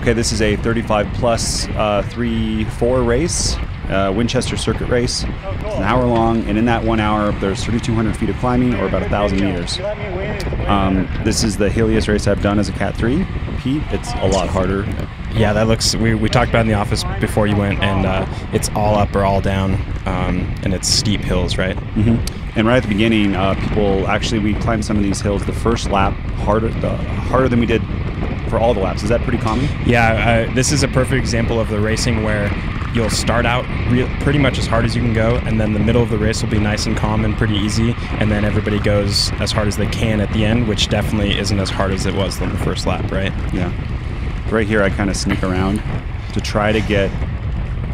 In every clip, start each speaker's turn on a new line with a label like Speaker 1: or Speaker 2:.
Speaker 1: Okay, this is a 35 plus 3-4 race, Winchester Circuit race. It's an hour long, and in that 1 hour, there's 3,200 feet of climbing, or about 1,000 meters. This is the hilliest race I've done as a Cat 3. Pete, it's a lot harder.
Speaker 2: Yeah, that looks. We talked about it in the office before you went, and it's all up or all down, and it's steep hills, right?
Speaker 1: Mm-hmm. And right at the beginning, we climbed some of these hills the first lap harder than we did for all the laps. Is that pretty common?
Speaker 2: Yeah, this is a perfect example of the racing where you'll start out pretty much as hard as you can go, and then the middle of the race will be nice and calm and pretty easy, and then everybody goes as hard as they can at the end, which definitely isn't as hard as it was on the first lap, right?
Speaker 1: Yeah. Right here, I kind of sneak around to try to get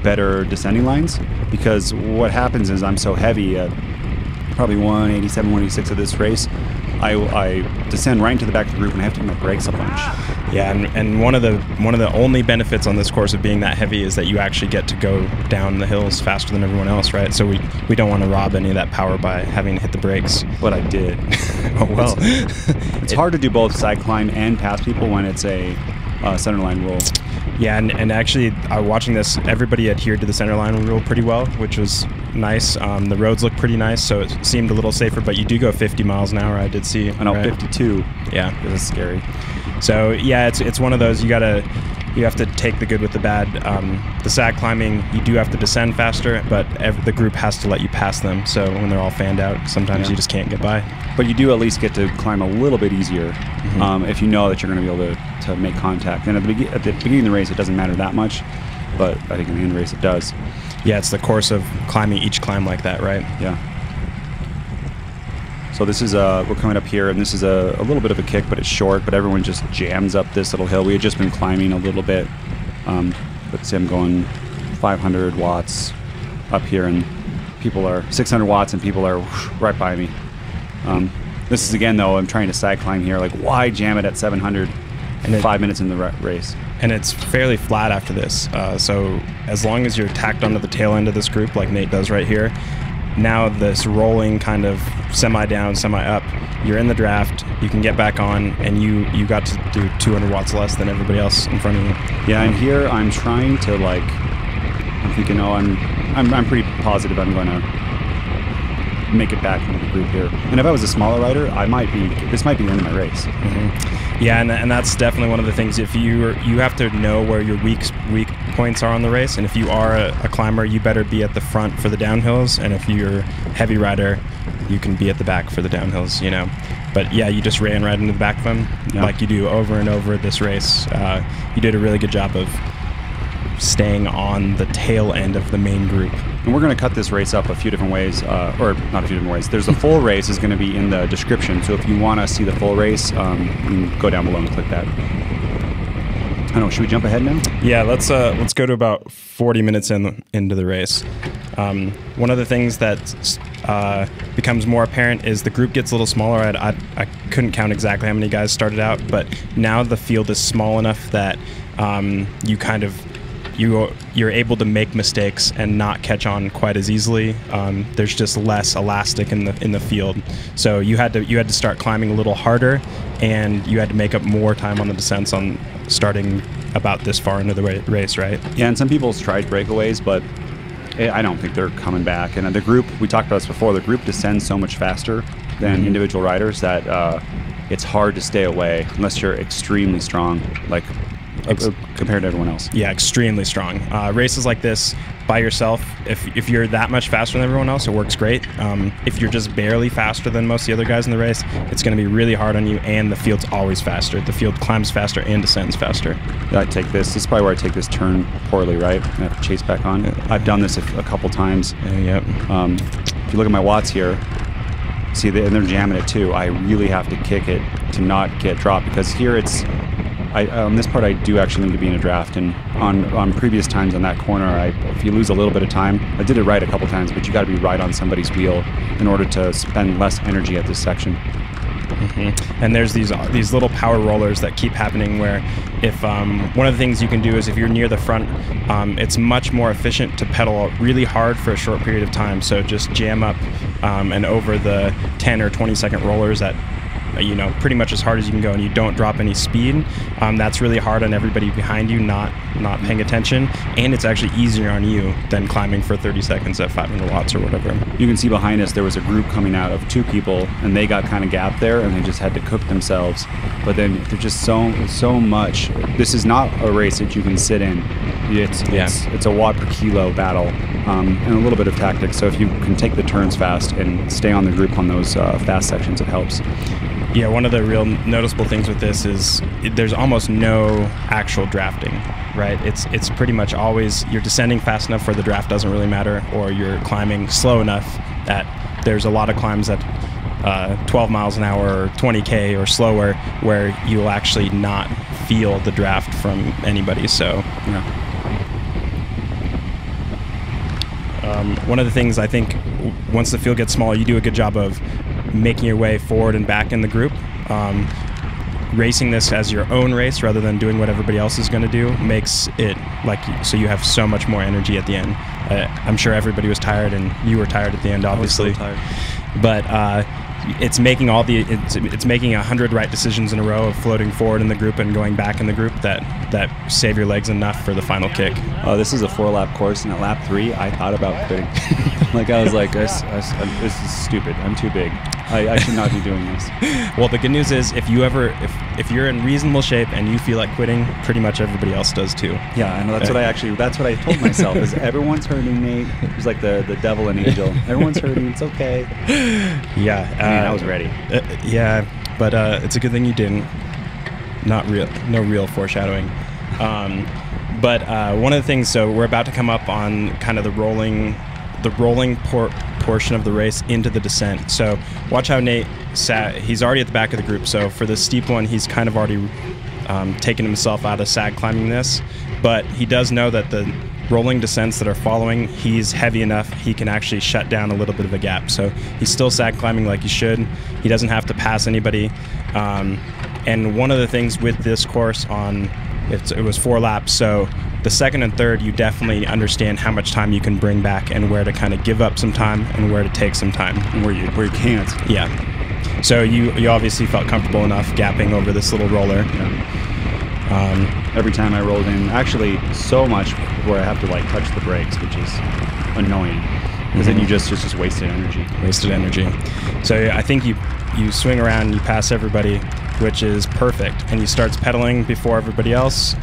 Speaker 1: better descending lines, because what happens is I'm so heavy at probably 187, 186 of this race, I descend right into the back of the group and I have to get my brakes a bunch.
Speaker 2: Yeah, and one of the only benefits on this course of being that heavy is that you actually get to go down the hills faster than everyone else, right? So we don't want to rob any of that power by having to hit the brakes.
Speaker 1: But I did.
Speaker 2: Oh well.
Speaker 1: It's hard to do both side climb and pass people when it's a centerline rule.
Speaker 2: Yeah, and actually, watching this, everybody adhered to the centerline rule pretty well, which was nice. The roads look pretty nice, so it seemed a little safer, but you do go 50 miles an hour, I did see.
Speaker 1: I know,
Speaker 2: right?
Speaker 1: 52.
Speaker 2: Yeah.
Speaker 1: This is scary.
Speaker 2: So, yeah, it's one of those, you have to take the good with the bad. The side climbing, you do have to descend faster, but the group has to let you pass them, so when they're all fanned out, sometimes you just can't get by.
Speaker 1: But you do at least get to climb a little bit easier if you know that you're going to be able to make contact. And at the beginning of the race, it doesn't matter that much, but I think in the end race it does.
Speaker 2: Yeah, it's the course of climbing each climb like that, right?
Speaker 1: Yeah. So this is we're coming up here, and this is a little bit of a kick, but it's short. But everyone just jams up this little hill. We had just been climbing a little bit, but see, I'm going 500 watts up here, and people are 600 watts, and people are right by me. This is again though, I'm trying to side climb here. Like, why jam it at 700 and 5 minutes in the race?
Speaker 2: And it's fairly flat after this. So as long as you're tacked onto the tail end of this group, like Nate does right here, now this rolling kind of semi-down, semi-up, you're in the draft, you can get back on, and you got to do 200 watts less than everybody else in front of you.
Speaker 1: Yeah, and here I'm trying to I'm thinking, I'm pretty positive I'm going to make it back into the group here. And if I was a smaller rider, this might be the end of my race.
Speaker 2: Mm-hmm. Yeah, and that's definitely one of the things. If you have to know where your weak points are on the race, and if you are a climber, you better be at the front for the downhills, and if you're a heavy rider, you can be at the back for the downhills, you know. But yeah, you just ran right into the back of them, like you do over and over this race. You did a really good job of staying on the tail end of the main group.
Speaker 1: And we're going to cut this race up a few different ways, or not a few different ways. There's a full race is going to be in the description, so if you want to see the full race, you can go down below and click that. I don't know, should we jump ahead now?
Speaker 2: Yeah, let's go to about 40 minutes into the race. One of the things that becomes more apparent is the group gets a little smaller. I couldn't count exactly how many guys started out, but now the field is small enough that you're able to make mistakes and not catch on quite as easily. There's just less elastic in the field, so you had to start climbing a little harder, and you had to make up more time on the descents on starting about this far into the race, right?
Speaker 1: Yeah, and some people tried breakaways, but I don't think they're coming back. And the group, we talked about this before, the group descends so much faster than individual riders that it's hard to stay away unless you're extremely strong, like compared to everyone else.
Speaker 2: Yeah, extremely strong. Races like this by yourself, if you're that much faster than everyone else, it works great. If you're just barely faster than most of the other guys in the race, it's going to be really hard on you, and the field's always faster. The field climbs faster and descends faster.
Speaker 1: I take this. This is probably where I take this turn poorly, right? I have to chase back on. I've done this a couple times.
Speaker 2: Yep.
Speaker 1: If you look at my watts here, see, and they're jamming it too. I really have to kick it to not get dropped, because here it's on this part I do actually need to be in a draft, and on previous times on that corner, if you lose a little bit of time, I did it right a couple times, but you got to be right on somebody's wheel in order to spend less energy at this section.
Speaker 2: And there's these little power rollers that keep happening where if one of the things you can do is if you're near the front, it's much more efficient to pedal really hard for a short period of time. So just jam up and over the 10 or 20 second rollers at you know, pretty much as hard as you can go, and you don't drop any speed, that's really hard on everybody behind you not paying attention, and it's actually easier on you than climbing for 30 seconds at 500 watts or whatever.
Speaker 1: You can see behind us there was a group coming out of 2 people, and they got kind of gapped there, and they just had to cook themselves. But then there's just so much. This is not a race that you can sit in. It's a watt per kilo battle, and a little bit of tactics. So if you can take the turns fast and stay on the group on those fast sections, it helps.
Speaker 2: Yeah, one of the real noticeable things with this is there's almost no actual drafting, right? It's pretty much always you're descending fast enough where the draft doesn't really matter, or you're climbing slow enough that there's a lot of climbs at 12 miles an hour or 20K or slower where you'll actually not feel the draft from anybody. So
Speaker 1: yeah.
Speaker 2: One of the things I think once the field gets smaller, you do a good job of making your way forward and back in the group. Racing this as your own race rather than doing what everybody else is going to do makes it so you have so much more energy at the end. I'm sure everybody was tired, and you were tired at the end, obviously.
Speaker 1: I was so tired.
Speaker 2: But it's making it's making 100 right decisions in a row of floating forward in the group and going back in the group that save your legs enough for the final kick.
Speaker 1: This is a 4-lap course, and at lap 3, I thought about quitting. Like, I was like, this is stupid. I'm too big. I should not be doing this.
Speaker 2: Well, the good news is if you're in reasonable shape and you feel like quitting, pretty much everybody else does too.
Speaker 1: Yeah, I know. That's what I told myself. Is everyone's hurting, Nate. It was like the devil and angel. Everyone's hurting. It's okay.
Speaker 2: Yeah,
Speaker 1: I was ready.
Speaker 2: Yeah, but it's a good thing you didn't. No real foreshadowing. But one of the things, so we're about to come up on kind of the rolling portion of the race into the descent. So watch how Nate sat. He's already at the back of the group. So for the steep one, he's kind of already taken himself out of sag climbing this. But he does know that the rolling descents that are following, he's heavy enough, he can actually shut down a little bit of a gap. So he's still sag climbing like he should. He doesn't have to pass anybody. And one of the things with this course it was 4 laps, so the second and third, you definitely understand how much time you can bring back and where to kind of give up some time and where to take some time.
Speaker 1: And where you can't.
Speaker 2: Yeah. So you obviously felt comfortable enough gapping over this little roller.
Speaker 1: Yeah. Every time I rolled in, actually so much where I have to like touch the brakes, which is annoying. Because then it's just wasted energy.
Speaker 2: Wasted energy. So I think you swing around and you pass everybody, which is perfect. And he starts pedaling before everybody else.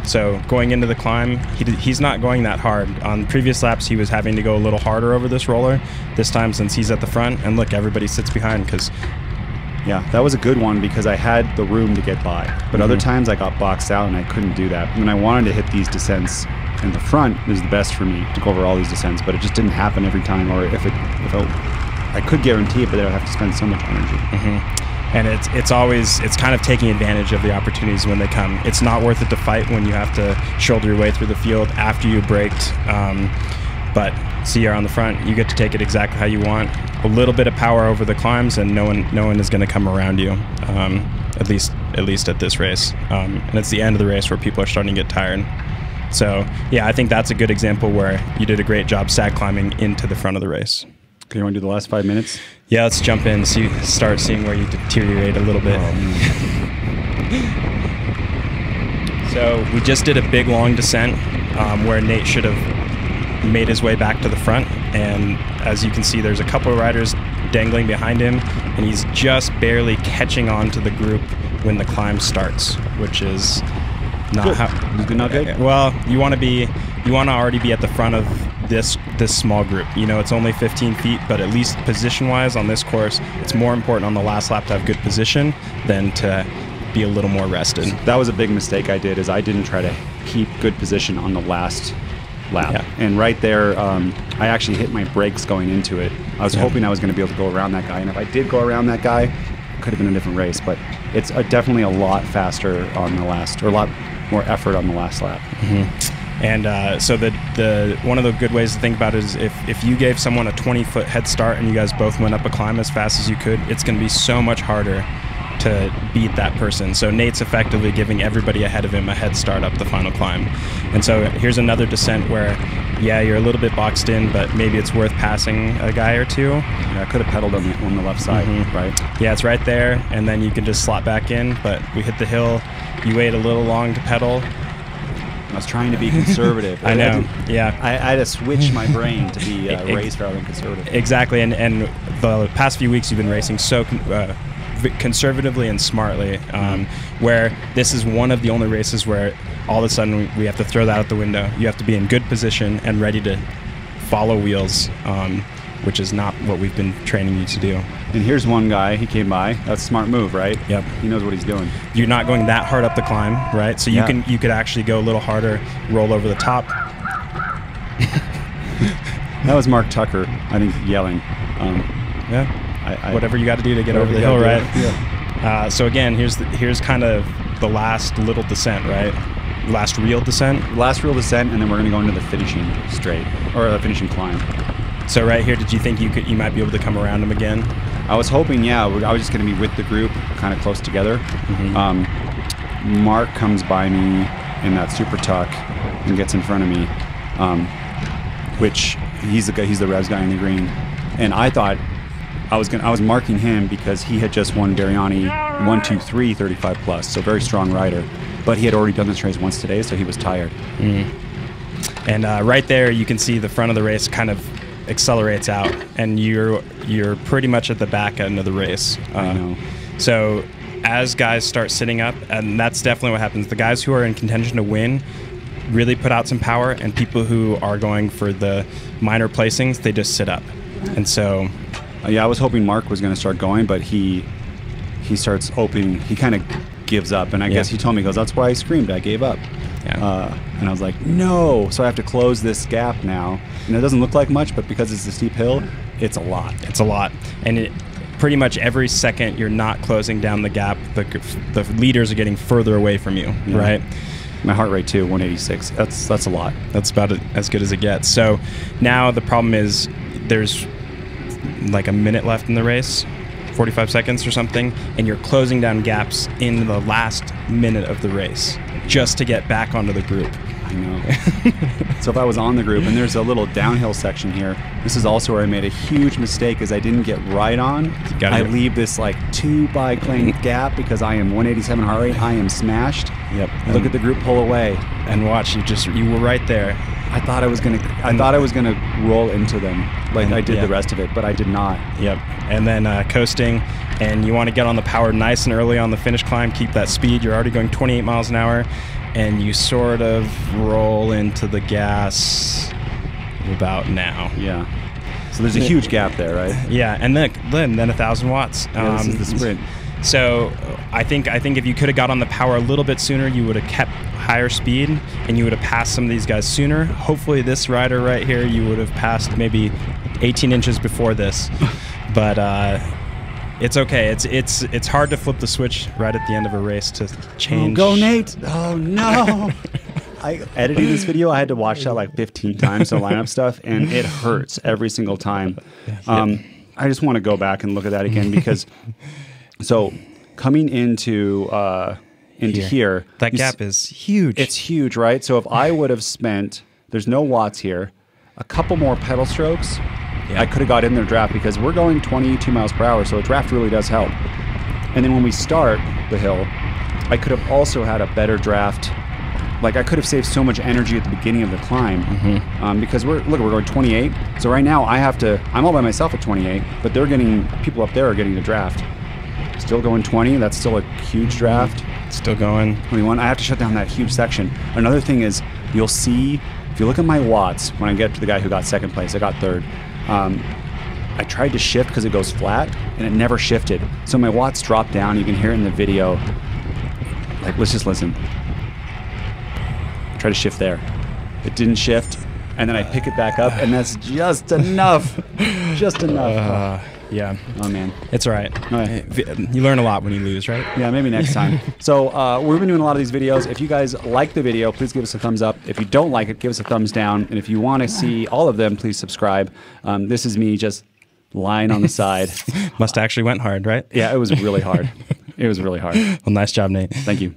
Speaker 2: So going into the climb, he's not going that hard. On previous laps, he was having to go a little harder over this roller. This time, since he's at the front, and look, everybody sits behind because...
Speaker 1: Yeah, that was a good one because I had the room to get by. But other times I got boxed out and I couldn't do that. When I wanted to hit these descents in the front, it was the best for me to go over all these descents, but it just didn't happen every time. Or if I could guarantee it, but then I'd have to spend so much energy.
Speaker 2: And it's kind of taking advantage of the opportunities when they come. It's not worth it to fight when you have to shoulder your way through the field after you braked. But see, you're on the front, you get to take it exactly how you want. A little bit of power over the climbs, and no one is going to come around you. At least at this race. And it's the end of the race where people are starting to get tired. So yeah, I think that's a good example where you did a great job sag climbing into the front of the race.
Speaker 1: Okay, you want to do the last 5 minutes?
Speaker 2: Yeah, let's jump in and start seeing where you deteriorate a little bit. So we just did a big long descent where Nate should have made his way back to the front, and as you can see, there's a couple of riders dangling behind him, and he's just barely catching on to the group when the climb starts, which is not
Speaker 1: not good.
Speaker 2: Well, you want to already be at the front of this small group. You know, it's only 15 feet, but at least position-wise on this course, it's more important on the last lap to have good position than to be a little more rested.
Speaker 1: That was a big mistake I did, is I didn't try to keep good position on the last lap. Yeah. And right there, I actually hit my brakes going into it. I was hoping I was going to be able to go around that guy, and if I did go around that guy, it could have been a different race, but it's definitely a lot faster on the last, or a lot more effort on the last lap.
Speaker 2: And so the one of the good ways to think about it is if you gave someone a 20-foot head start and you guys both went up a climb as fast as you could, it's going to be so much harder to beat that person. So Nate's effectively giving everybody ahead of him a head start up the final climb. And so here's another descent where yeah, you're a little bit boxed in, but maybe it's worth passing a guy or two.
Speaker 1: Yeah, I could have pedaled on the left side, right?
Speaker 2: Yeah, it's right there, and then you can just slot back in, but we hit the hill. You wait a little long to pedal.
Speaker 1: I was trying to be conservative.
Speaker 2: I know, yeah.
Speaker 1: I had to switch my brain to be race rather than conservative.
Speaker 2: Exactly, and the past few weeks you've been racing so conservatively and smartly, where this is one of the only races where all of a sudden we have to throw that out the window. You have to be in good position and ready to follow wheels, which is not what we've been training you to do.
Speaker 1: And here's one guy, he came by. That's a smart move, right?
Speaker 2: Yep.
Speaker 1: He knows what he's doing.
Speaker 2: You're not going that hard up the climb, right? So you could actually go a little harder, roll over the top.
Speaker 1: That was Mark Tucker, I think, yelling.
Speaker 2: Whatever you got to do to get over the hill, right?
Speaker 1: Yeah.
Speaker 2: So again, here's kind of the last little descent, right? Last real descent.
Speaker 1: Last real descent, and then we're going to go into the finishing straight, or the finishing climb.
Speaker 2: So right here, did you think you might be able to come around him again?
Speaker 1: I was hoping, yeah. I was just going to be with the group, kind of close together. Mark comes by me in that super tuck and gets in front of me, which he's the revs guy in the green, and I thought I was marking him because he had just won Dariani 1, 2, 3 35 plus, so very strong rider. But he had already done this race once today, so he was tired.
Speaker 2: And right there, you can see the front of the race kind of accelerates out, and you're pretty much at the back end of the race.
Speaker 1: I know.
Speaker 2: So as guys start sitting up, and that's definitely what happens. The guys who are in contention to win really put out some power, and people who are going for the minor placings, they just sit up. And so
Speaker 1: yeah, I was hoping Mark was going to start going, but he starts opening. He kind of gives up, and I guess he told me, he goes, that's why I screamed, I gave up. And I was like, no. So I have to close this gap now, and it doesn't look like much, but because it's a steep hill, it's a lot.
Speaker 2: It's a lot, and pretty much every second you're not closing down the gap, the leaders are getting further away from you, right?
Speaker 1: My heart rate too, 186. That's a lot.
Speaker 2: That's about as good as it gets. So now the problem is there's like a minute left in the race, 45 seconds or something, and you're closing down gaps in the last minute of the race just to get back onto the group.
Speaker 1: I know. So if I was on the group, and there's a little downhill section here, this is also where I made a huge mistake, is I didn't get right on. I leave this like 2 bike lane gap because I am 187 heart rate. I am smashed.
Speaker 2: Yep.
Speaker 1: Look at the group pull away.
Speaker 2: And watch, you were right there.
Speaker 1: I thought I was gonna roll into them like I did the rest of it, but I did not.
Speaker 2: Yep. And then coasting, and you want to get on the power nice and early on the finish climb. Keep that speed. You're already going 28 miles an hour, and you sort of roll into the gas about now.
Speaker 1: Yeah. So there's a huge gap there, right?
Speaker 2: Yeah, and then 1,000 watts.
Speaker 1: This is the sprint.
Speaker 2: So I think if you could have got on the power a little bit sooner, you would have kept higher speed, and you would have passed some of these guys sooner. Hopefully this rider right here, you would have passed maybe 18 inches before this. But it's okay. It's hard to flip the switch right at the end of a race to change.
Speaker 1: Oh, go Nate! Oh no! Editing this video, I had to watch that like 15 times, so lineup stuff, and it hurts every single time. I just want to go back and look at that again because, so coming into here,
Speaker 2: that gap is huge.
Speaker 1: It's huge, right? So if I would have spent, there's no watts here, a couple more pedal strokes, I could have got in their draft, because we're going 22 miles per hour, so a draft really does help. And then when we start the hill, I could have also had a better draft. Like I could have saved so much energy at the beginning of the climb, because we're going 28. So right now I'm all by myself at 28, but people up there are getting a draft. Still going 20. That's still a huge draft.
Speaker 2: Still going
Speaker 1: 21. I have to shut down that huge section. Another thing is, you'll see if you look at my watts when I get to the guy who got second place. I got third. I tried to shift because it goes flat, and it never shifted. So my watts dropped down. You can hear it in the video. Like, let's just listen. Try to shift there. It didn't shift, and then I pick it back up, and that's just enough. Just enough.
Speaker 2: Yeah.
Speaker 1: Oh, man.
Speaker 2: It's all right. You learn a lot when you lose, right?
Speaker 1: Yeah, maybe next time. So we've been doing a lot of these videos. If you guys like the video, please give us a thumbs up. If you don't like it, give us a thumbs down. And if you want to see all of them, please subscribe. This is me just lying on the side.
Speaker 2: Must actually went hard, right?
Speaker 1: Yeah, it was really hard. It was really hard.
Speaker 2: Well, nice job, Nate.
Speaker 1: Thank you.